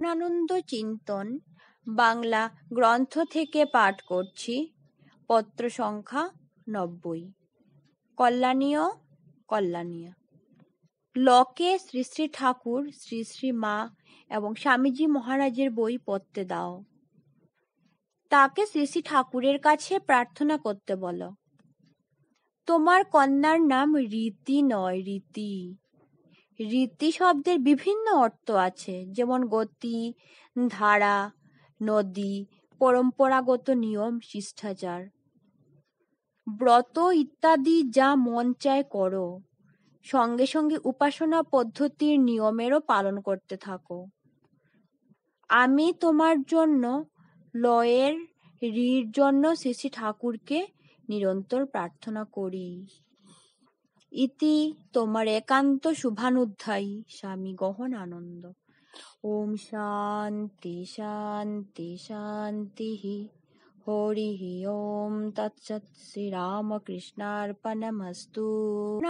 গহনানন্দ চিন্তন বাংলা গ্রন্থ থেকে পাঠ করছি। পত্র সংখ্যা 90। কল্যাণীয় কল্যাণীয়। লকে শ্রী শ্রী ঠাকুর, শ্রী শ্রী মা এবং স্বামীজি মহারাজের বই পড়তে দাও। তাকে শ্রী শ্রী ঠাকুরের কাছে প্রার্থনা করতে বলো। তোমার কন্যার নাম রীতি নয়, রীতি। রীতি শব্দের বিভিন্ন অর্থ আছে, যেমন গতি, ধারা, নদী, পরম্পরাগত নিয়ম, শিষ্টাচার, ব্রত ইত্যাদি। যা মন চায় করো, সঙ্গে সঙ্গে উপাসনা পদ্ধতির নিয়মেরও পালন করতে থাকো। আমি তোমার জন্য লয়ের রির জন্য শ্রী শ্রী ঠাকুরকে নিরন্তর প্রার্থনা করি। ইতি তোমার একান্ত শুভানুধ্যায়ী স্বামী গহনানন্দ। ওম শান্তি শান্তি শান্তি। হরি ওম তৎসৎ। শ্রীরামকৃষ্ণার্পণমস্তু।